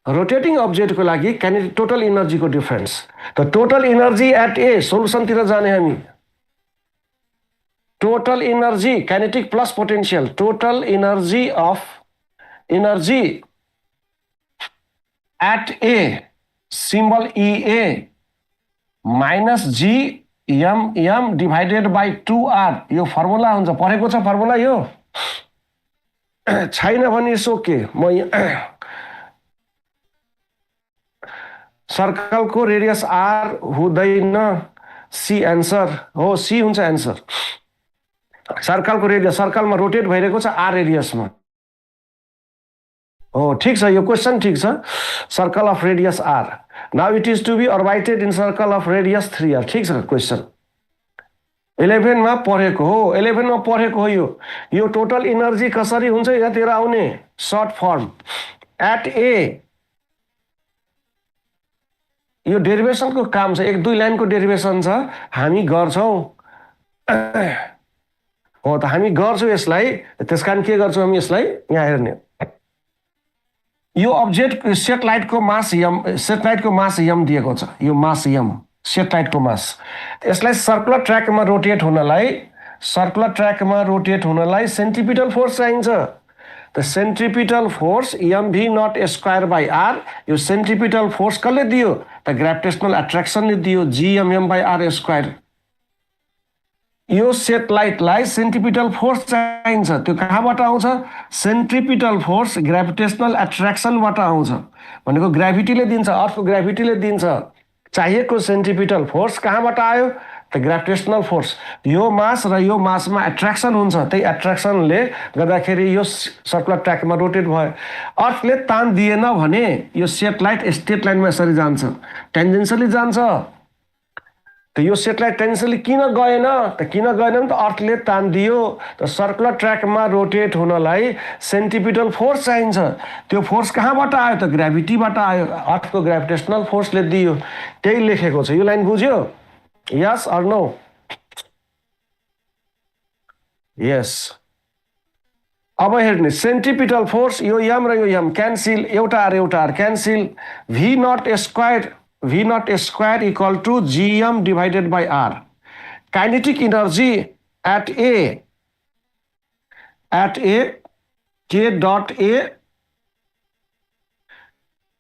रोटेटिङ अब्जेक्टको लागि काइनेटिक टोटल इनर्जीको डिफरेन्स. त टोटल इनर्जी एट ए सोलुसनतिर जाने हामी. Total energy kinetic plus potential, total energy of energy at A, symbol EA, minus GMM divided by 2R. यो फर्मुला हुन्छ. पढेको छ फर्मुला यो? छैन भने सो के, म सर्कलको रेडियस R हुँदैन. सी एन्सर हो. सी हुन्छ एन्सर. सर्कलको रेडियस, सर्कलमा रोटेट भइरहेको छ R रेडियसमा. हो ठिक छ, यो क्वेसन ठिक छ. Circle of radius R. Now it is to be orbited in circle of radius 3R. ठिक छ क्वेसन. 11 मा पढेको हो. 11 मा पढेको हो. यो टोटल इनर्जी कसरी हुन्छ यहाँतिर आउने सर्ट फर्म एट ए. यो डेरिभेसनको काम छ. 1-2 लाइनको डेरिभेसन छ, हामी गर्छौँ हो. त हामी गर्छौँ यसलाई. त्यसकारण के गर्छौँ हामी यसलाई यहाँ हेर्ने. यो अब्जेक्ट सेटेलाइटको मास यम, सेटेलाइटको मास यम दिएको छ. यो मास यम सेटेलाइटको मास. यसलाई सर्कुलर ट्र्याकमा रोटेट हुनलाई, सर्कुलर ट्र्याकमा रोटेट हुनलाई सेन्ट्रिपिटल फोर्स चाहिन्छ. त centripetal force mv naught square by R. यो सेन्ट्रिपिटल फोर्स कसले दियो त ग्राभिटेसनल एट्र्याक्सनले दियो. gmm by R square. यो सेटेलाइटलाई सेन्ट्रिपिटल फोर्स चाहिन्छ. त्यो कहाँबाट आउँछ? सेन्ट्रिपिटल फोर्स ग्राभिटेसनल एट्र्याक्सनबाट आउँछ. भनेको ग्राभिटीले दिन्छ, अर्थको ग्राभिटीले दिन्छ. चाहिएको सेन्ट्रिपिटल फोर्स कहाँबाट आयो त ग्राभिटेसनल फोर्स. यो मास र यो मासमा एट्र्याक्सन हुन्छ. त्यही एट्र्याक्सनले गर्दाखेरि यो सर्कुलर ट्र्याकमा रोटेट भयो. अर्थले तान दिएन भने यो सेटेलाइट स्ट्रेट लाइनमा यसरी जान्छ, टेन्जेन्सली जान्छ. त यो सेटेलाइट टेन्जेन्सली किन गएन त? किन गएन भने त अर्थले तान दियो. त सर्कुलर ट्र्याकमा रोटेट हुनलाई सेन्ट्रिपिटल फोर्स चाहिन्छ. त्यो फोर्स कहाँबाट आयो त? ग्राभिटीबाट आयो. अर्थको ग्राभिटेसनल फोर्सले दियो. त्यही लेखेको छ. यो लाइन बुझ्यो? Yes or no? यस. अब हेर्ने सेन्ट्रिपिटल फोर्स, यो यम र यो यम क्यान्सिल, एउटा आर एउटा R cancel. V naught square equal to gm divided by r. Kinetic energy at A K dot A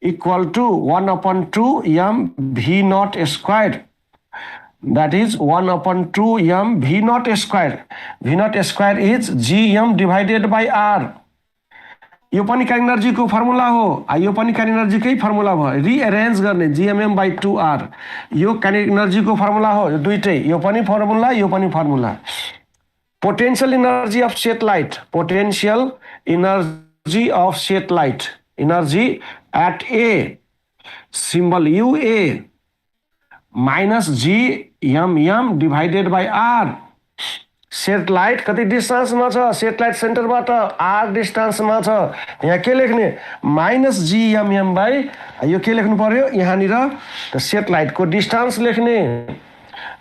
equal to 1/2 m V naught square. That is 1/2 m V naught square. V naught square is Gm divided by R. यो पनि kinetic एनर्जीको formula हो, यो पनि kinetic एनर्जीकै formula भयो। रिअरेन्ज गर्ने Gmm/2r यो kinetic एनर्जीको formula हो, यो दुईटै, यो पनि फर्मुला, यो पनि formula. Potential energy of satellite, potential energy of satellite, energy at A symbol UA minus Gmm divided by R। Satellite कति डिस्टेन्समा छ? सेटेलाइट सेन्टरबाट R डिस्टेन्समा छ। यहाँ के लेख्ने? माइनस Gmm बाई, यो के लेख्नु पर्यो यहाँनिर? त सेटेलाइटको डिस्टेन्स लेख्ने,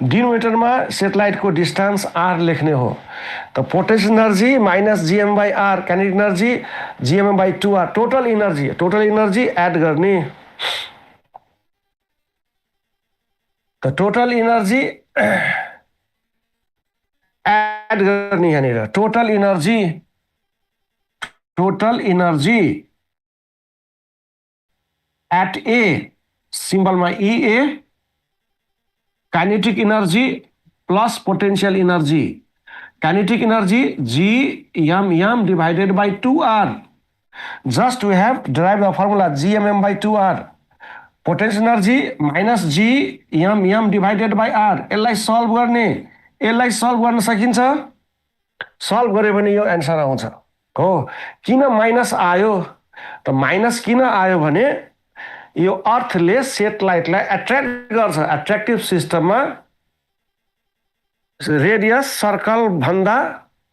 डिनोमिनेटरमा सेटेलाइटको डिस्टेन्स R लेख्ने हो। त potential energy minus Gm/R, kinetic energy Gmm/2r, total energy add गर्ने। त टोटल एनर्जी एड गर्ने यहाँनिर, टोटल एनर्जी एट ए सिम्बलमा EA, kinetic energy plus potential energy, kinetic energy Gmm divided by 2r। Just we have derive the formula Gmm/2r, potential energy minus Gmm divided by R। यसलाई solve गर्ने, यसलाई solve गर्न सकिन्छ? Solve गरे भने यो answer आउँछ हो। किन माइनस आयो? त माइनस किन आयो भने यो अर्थले सेटेलाइटलाई एट्र्याक्ट गर्छ। एट्र्याक्टिभ सिस्टममा रेडियस सर्कल भन्दा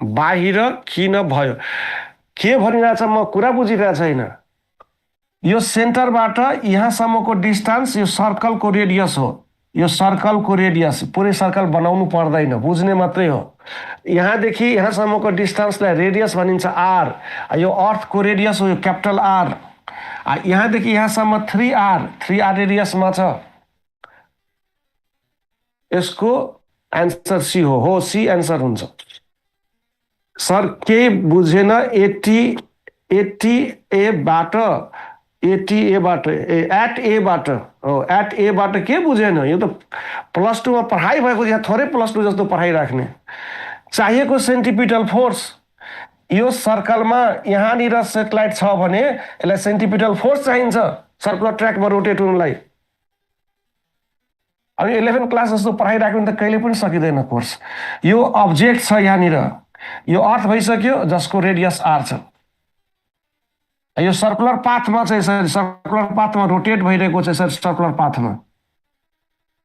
बाहिर किन भयो? के भनिरहेछ म कुरा बुझिरहेको छैन। यो सेन्टरबाट यहाँसम्मको डिस्टेन्स यो सर्कलको रेडियस हो, यो सर्कलको रेडियस, पुरै सर्कल बनाउनु पर्दैन, बुझ्ने मात्रै हो। यहाँदेखि यहाँसम्मको डिस्टेन्सलाई रेडियस भनिन्छ R। यो अर्थको रेडियस हो, यो क्यापिटल R। यहाँदेखि यहाँसम्म 3R रेडियसमा छ। यसको एन्सर C हो, C एन्सर हुन्छ। सर के बुझेन? 80A बाट के बुझेन? यो त +2 मा पढाइ भएको, यहाँ थोरै +2 जस्तो पढाइ राख्ने। चाहिएको सेन्टिपिटल फोर्स, यो सर्कलमा यहाँनिर सेटेलाइट छ भने यसलाई सेन्टिपिटल फोर्स चाहिन्छ सर्कुलर ट्र्याकमा रोटेट हुनलाई। अनि 11 क्लास जस्तो पढाइ राख्नु त कहिले पनि सकिँदैन कोर्स। यो अब्जेक्ट छ यहाँनिर, यो अर्थ भइसक्यो जसको रेडियस R छ। यो सर्कुलर पाथमा छ, यसरी सर्कुलर पाथमा रोटेट भइरहेको छ, यसरी सर्कुलर पाथमा।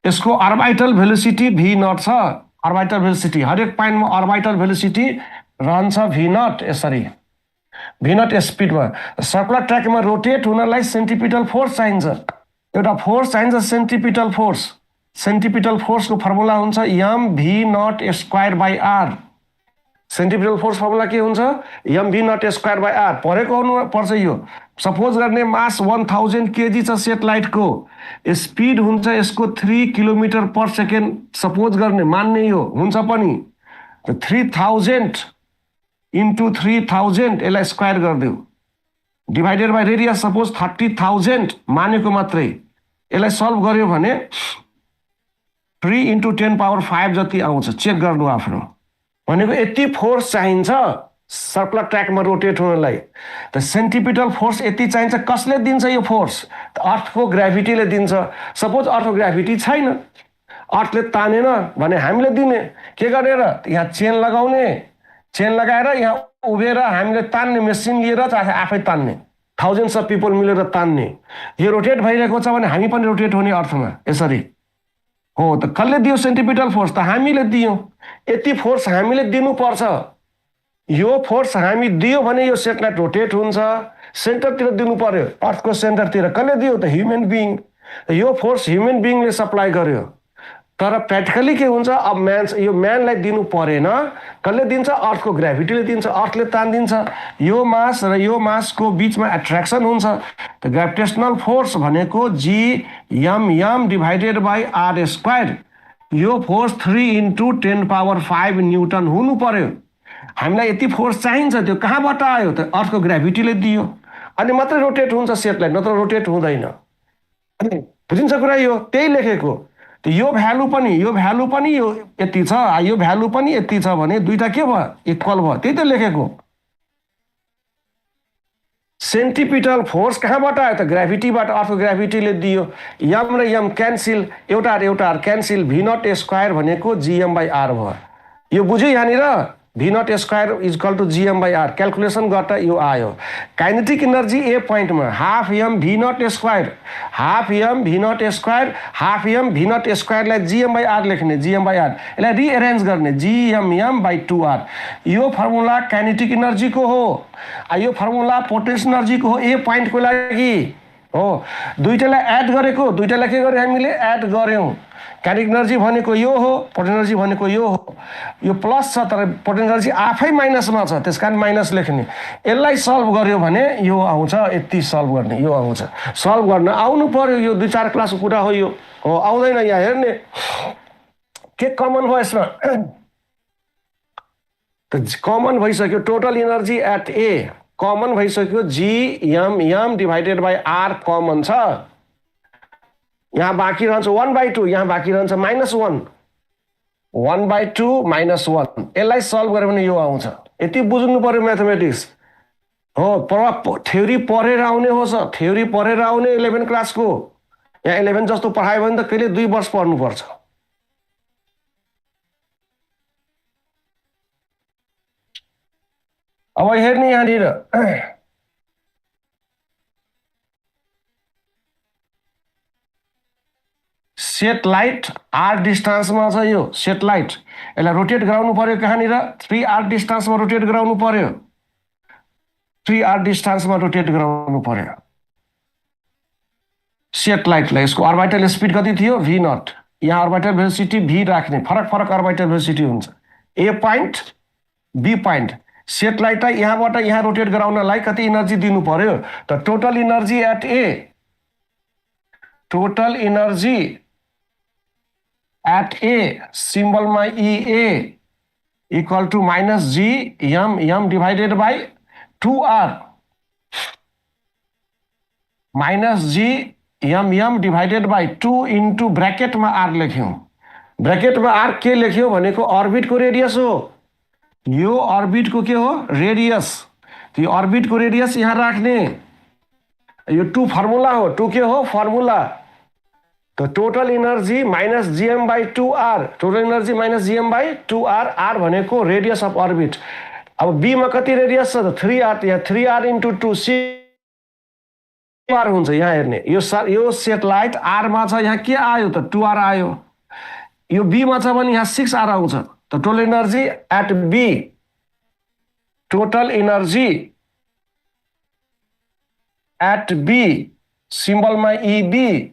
यसको अर्बिटल भेलोसिटी V0 छ। अर्बिटल भेलोसिटी हरेक पोइन्टमा अर्बिटल भेलोसिटी रहन्छ V0, यसरी V0 स्पिडमा। सर्कुलर ट्र्याकमा रोटेट हुनलाई सेन्टिपिटल फोर्स चाहिन्छ, एउटा फोर्स चाहिन्छ सेन्टिपिटल फोर्स। सेन्टिपिटल फोर्सको फर्मुला हुन्छ mv0² सेन्टिपिटल फोर्स फर्मुला के हुन्छ? mv0² पढेको हुनुपर्छ यो। सपोज गर्ने मास 1000 kg छ सेटेलाइटको, स्पिड हुन्छ यसको 3 किलोमिटर पर सेकेन्ड, सपोज गर्ने, मान्ने यो हुन्छ पनि। 3000 इन्टु 3000 यसलाई स्क्वायर गरिदेऊ, डिभाइडेड बाई रेडियस सपोज 30,000 मानेको मात्रै। यसलाई सल्भ गर्यो भने 3 इन्टु 10⁵ जति आउँछ, चेक गर्नु आफ्नो। भनेको यति फोर्स चाहिन्छ सर्कुलर ट्र्याकमा रोटेट हुनलाई। त सेन्टिपिटल फोर्स यति चाहिन्छ। कसले दिन्छ यो फोर्स? त अर्थको ग्राभिटीले दिन्छ। सपोज अर्थको ग्राभिटी छैन, अर्थले तानेन भने हामीले दिने, के गरेर? यहाँ चेन लगाउने, चेन लगाएर यहाँ उभिएर हामीले तान्ने, मेसिन लिएर आफै तान्ने, थाउजन्ड्स अफ पिपल मिलेर तान्ने। यो रोटेट भइरहेको छ भने हामी पनि रोटेट हुने अर्थमा यसरी हो। त कसले दियो सेन्टिपिटल फोर्स? त हामीले दियौँ। यति फोर्स हामीले दिनुपर्छ। यो फोर्स हामी दियो भने यो सेटेलाइट रोटेट हुन्छ, सेन्टरतिर दिनु पर्यो, अर्थको सेन्टरतिर। कसले दियो? त ह्युमन बिइङ। यो फोर्स ह्युमन बिइङले सप्लाई गर्यो। तर प्र्याक्टिकली के हुन्छ? अब यो म्यानलाई दिनु परेन। कसले दिन्छ? अर्थको ग्राभिटीले दिन्छ, अर्थले तानिदिन्छ। यो मास र यो मासको बिचमा एट्र्याक्सन हुन्छ। त ग्राभिटेसनल फोर्स भनेको Gmm डिभाइडेड बाई R²। यो फोर्स 3 इन्टु 10⁵ न्युटन हुनु पर्यो। हामीलाई यति फोर्स चाहिन्छ, त्यो कहाँबाट आयो त? अर्थको ग्राभिटीले दियो, अनि मात्रै रोटेट हुन्छ सेटलाइट, नत्र रोटेट हुँदैन। अनि बुझिन्छ कुरा? यो त्यही लेखेको। यो भ्यालु पनि यो यति छ, यो भ्यालु पनि यति छ भने दुईटा के भयो? इक्वल भयो। त्यही त लेखेको। सेन्टिपिटल फोर्स कहाँबाट आयो त? ग्राभिटीबाट, अर्थको ग्राभिटीले दियो। यम र यम क्यान्सिल, एउटा क्यान्सिल, V0 स्क्वायर भनेको GM/R भयो। यो बुझ्यो यहाँनिर? V0 square is equal to GM/R। Calculation गर्दा यो आयो। काइनेटिक इनर्जी ए पोइन्टमा half M V0 square, half M V0 square, half M V0 स्क्वायरलाई GM/R लेख्ने, GM/R। यसलाई रिएरेन्ज गर्ने, GM/2R। यो फर्मुला काइनेटिक इनर्जीको हो, यो फर्मुला पोटेन्सियल इनर्जीको हो, ए पोइन्टको लागि हो। दुईटालाई एड गरेको, दुईटालाई के गर्यो हामीले? एड गर्यौँ। काइनेटिक इनर्जी भनेको यो हो, पोटेन्सियल इनर्जी भनेको यो हो। यो प्लस छ तर पोटेन्सियल इनर्जी आफै माइनसमा छ, त्यस कारण माइनस लेख्ने। यसलाई सल्भ गर्यो भने यो आउँछ, यति सल्भ गर्ने, यो आउँछ। सल्भ गर्न आउनु पर्यो, यो 2-4 क्लासको कुरा हो यो। हो, आउँदैन यहाँ हेर्ने। के कमन भयो यसमा? त कमन भइसक्यो। Total energy at A common भइसक्यो। GM divided by R common छ। यहाँ बाँकी रहन्छ 1/2, यहाँ बाँकी रहन्छ -1, 1/2 -1। यसलाई सल्भ गऱ्यो भने यो आउँछ। यति बुझ्नु पर्यो म्याथमेटिक्स हो। थ्योरी पढेर आउने हो, थ्योरी पढेर आउने 11 क्लासको। यहाँ 11 जस्तो पढायो भने त कहिले 2 वर्ष पढ्नुपर्छ। अब हेर्ने यहाँनिर सेटेलाइट R डिस्टेन्समा छ। यो सेटेलाइट, यसलाई रोटेट गराउनु पर्यो कहाँनिर? 3R डिस्टेन्समा रोटेट गराउनु पर्यो, 3R डिस्टेन्समा रोटेट गराउनु पर्यो सेटेलाइटलाई। यसको अर्बिटल स्पिड कति थियो? V0। यहाँ अर्बिटल भेलोसिटी V राख्ने, फरक अर्बिटल भेलोसिटी हुन्छ। A point, B point. सेटेलाइटलाई यहाँबाट यहाँ रोटेट गराउनलाई कति इनर्जी दिनु पर्यो त? Total energy at A, total energy at A सिम्बलमा EA equal to -GM divided by 2R, -GM divided by 2 into ब्र्याकेटमा R लेख्यौँ। ब्र्याकेटमा R के लेख्यौँ भनेको अर्बिटको रेडियस हो। यो अर्बिटको के हो? रेडियस। यो अर्बिटको रेडियस यहाँ राख्ने। यो 2 फर्मुला हो, 2 के हो? फर्मुला। तो total energy -GM/2R, total energy -GM/2R। R भनेको रेडियस अफ अर्बिट। अब बी मा कति रेडियस छ त? 3R। यहाँ 3R × 2 6R हुन्छ। यहाँ हेर्ने, यो सेटेलाइट R मा छ, यहाँ के आयो त? 2R आयो। यो बी मा छ भने यहाँ 6R आउँछ। तो total energy at B, total energy at B सिम्बलमा EB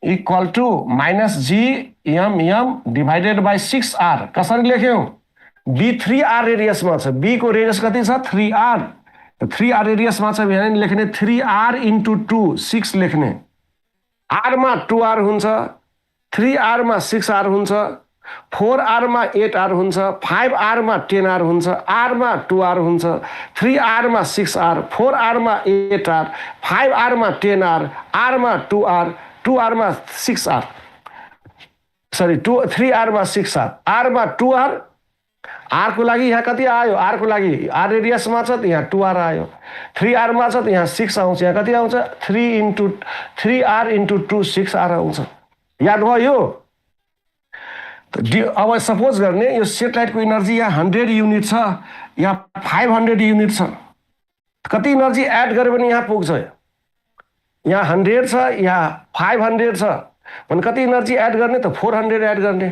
equal to -GM divided by 6R। कसरी लेख्यौँ? बी 3R रेडियसमा छ। बी को रेडियस कति छ? 3R। 3R रेडियसमा छ भने लेख्ने 3R × 2 6 लेख्ने। R मा 2R हुन्छ, 3R मा 6R हुन्छ, 4R मा 8R हुन्छ, 5R मा 10R हुन्छ, R मा 2R हुन्छ, 3R मा 6R, 4R मा 8R, 5R मा 10R, R मा 2R, 2R मा 6R, सरी 3R मा 6R, R मा 2R। R को लागि यहाँ कति आयो? R को लागि R रेडियसमा छ त यहाँ 2R आयो। 3R मा छ त यहाँ 6 आउँछ। यहाँ कति आउँछ? 3R × 2 6R आउँछ। याद भयो यो? अब सपोज गर्ने यो सेटेलाइटको इनर्जी यहाँ 100 युनिट छ, यहाँ 500 युनिट छ। कति इनर्जी एड गर्यो भने यहाँ पुग्छ? यहाँ 100 छ, यहाँ 500 छ भने कति इनर्जी एड गर्ने त? 400 एड गर्ने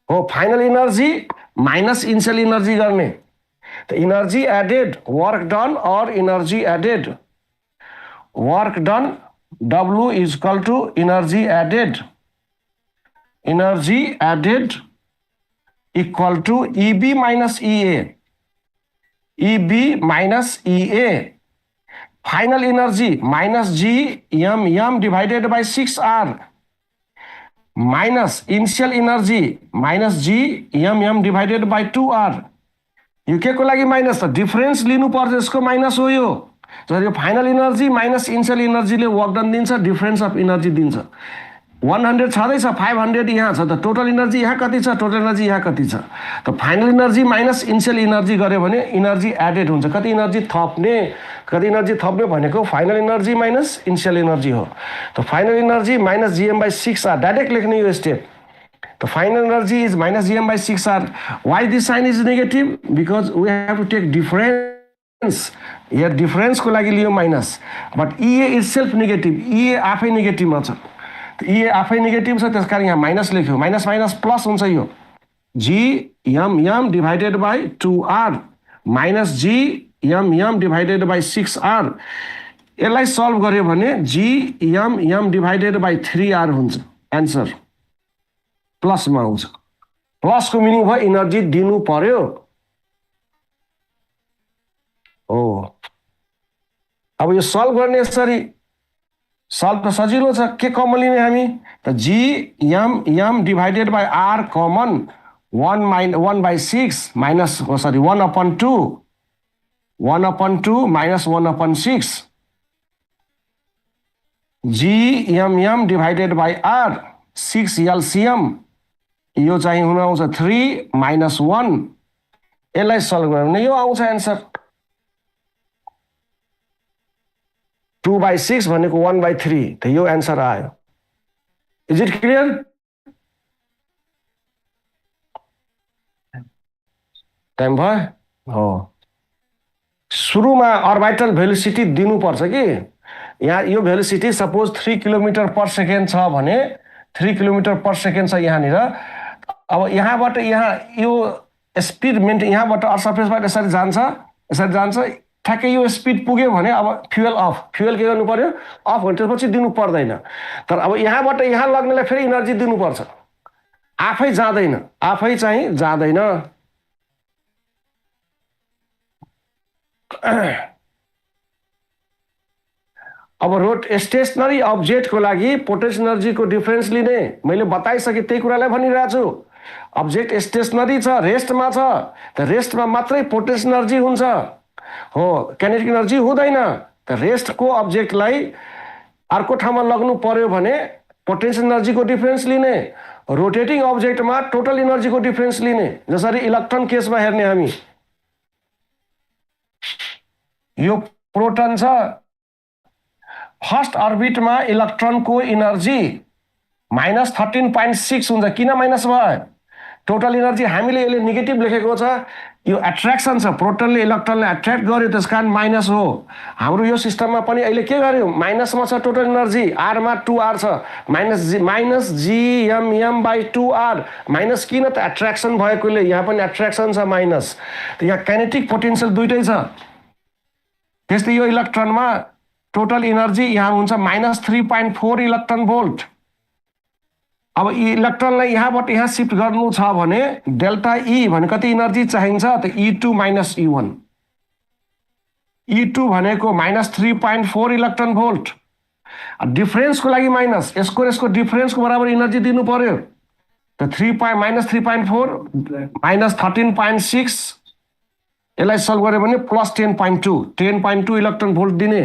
हो। Final energy minus initial energy गर्ने। त इनर्जी एडेड, वर्क डन और energy added, work done W is equal to energy added, energy added equal to EB minus EA, EB minus EA, final energy minus GM divided by 6R minus initial energy minus GM divided by 2R यो के को लागि minus त difference लिनुपर्छ यसको minus हो यो जब यो फाइनल इनर्जी माइनस इनिसियल इनर्जीले वर्क डन दिन्छ डिफरेन्स अफ इनर्जी दिन्छ 100 छँदैछ 500 यहाँ छ त टोटल इनर्जी यहाँ कति छ टोटल इनर्जी यहाँ कति छ त final energy minus initial energy गऱ्यो भने इनर्जी एडेड हुन्छ कति इनर्जी थप्ने भनेको final energy minus initial energy हो त final energy minus gm/6 R direct लेख्ने यो step the final energy is minus gm/6r. Why this sign is negative? Because we have to take difference. Here difference को लागि लियो minus. But EA itself negative. EA आफै negative मा छ. EA आफै negative छ त्यसकारण यहाँ minus लेख्यो. Minus minus plus हुन्छ यो. Gmm divided by 2r minus Gmm divided by 6r. यसलाई solve गर्यो भने Gmm divided by 3r हुन्छ. Answer. प्लस में आउँछ प्लस को मिनिङ भयो इनर्जी दिनु पर्यो हो अब यो सल्भ गर्ने यसरी सल्भ त सजिलो छ के कमन लिने हामी त gmm divided by r common 1/6 minus 1/2 minus 1/6 gmm divided by r 6 LCM यो चाहिँ हुन आउँछ 3 - 1 यसलाई सल्भ गर्नु भने यो आउँछ आन्सर 2/6 भनेको 1/3 त यो आन्सर आयो इज इट क्लियर टाइम भयो हो सुरुमा अर्बिटल भेलोसिटी दिनुपर्छ कि यहाँ यो velocity suppose 3 kilometre per second छ भने 3 किलोमिटर पर सेकेन्ड छ यहाँनिर अब यहाँबाट यहाँ यो स्पिड मेन्टेन यहाँबाट अर्थ सर्फेसबाट यसरी जान्छ ठ्याक्कै यो स्पिड पुग्यो भने अब फ्युएल अफ फ्युएल के गर्नु पर्यो अफ भने त्यसपछि दिनु पर्दैन तर अब यहाँबाट यहाँ लग्नेलाई फेरि इनर्जी दिनुपर्छ आफै जाँदैन अब रोट स्टेशनरी अब्जेक्ट को लागि पोटेन्शियल एनर्जी को डिफरेन्स लिने मैले बताइसके त्यही कुरालाई भनिरहेको छु अब्जेक्ट स्टेशनरी छ रेस्टमा छ त रेस्टमा मात्रै पोटेन्शियल एनर्जी हुन्छ हो काइनेटिक एनर्जी हुँदैन त रेस्टको अब्जेक्टलाई अर्को ठाउँमा लग्नु पर्यो भने पोटेन्शियल एनर्जी को डिफरेन्स लिने रोटेटिङ अब्जेक्टमा टोटल एनर्जी को डिफरेन्स लिने जसरी इलेक्ट्रोन केसमा हेर्ने हामी यो प्रोटोन छ फर्स्ट अर्बिट में इलेक्ट्रॉन को एनर्जी -13.6 हुन्छ किन माइनस भयो टोटल एनर्जी हामीले यसले नेगेटिभ लेखेको छ यो एट्र्याक्सन छ प्रोटोनले इलेक्ट्रोनलाई एट्र्याक्ट गर्यो त्यसकारण माइनस हो हाम्रो यो सिस्टममा पनि अहिले के गर्यो माइनसमा छ टोटल एनर्जी r मा 2r छ माइनस gmm/2r माइनस किन त एट्र्याक्सन भएकोले यहाँ पनि एट्र्याक्सन छ माइनस त यहाँ काइनेटिक पोटेन्शियल दुईटै छ त्यसले यो इलेक्ट्रोनमा टोटल एनर्जी यहाँ हुन्छ -3.4 इलेक्ट्रोन भोल्ट अब इलेक्ट्रोनलाई यहाँबाट यहाँ शिफ्ट गर्नु छ भने डेल्टा E भने कति एनर्जी चाहिन्छ त E2 - E1 E2 भनेको -3.4 इलेक्ट्रोन भोल्ट डिफरेन्स को लागि माइनस यसको डिफरेन्स को बराबर एनर्जी दिनु पर्यो त -3.4 -13.6 यसलाई सल्भ गर्यो भने प्लस 10.2 इलेक्ट्रोन भोल्ट दिने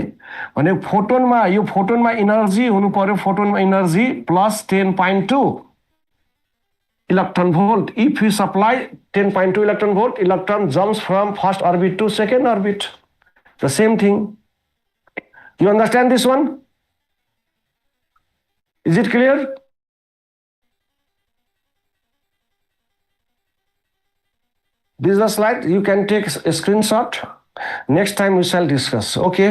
भने फोटोनमा एनर्जी हुनु पर्यो फोटोनमा energy plus 10.2 electron volt if you supply 10.2 electron volt electron jumps from first orbit to second orbit the same thing you understand this one is it clear this is the slide you can take a screenshot next time we shall discuss okay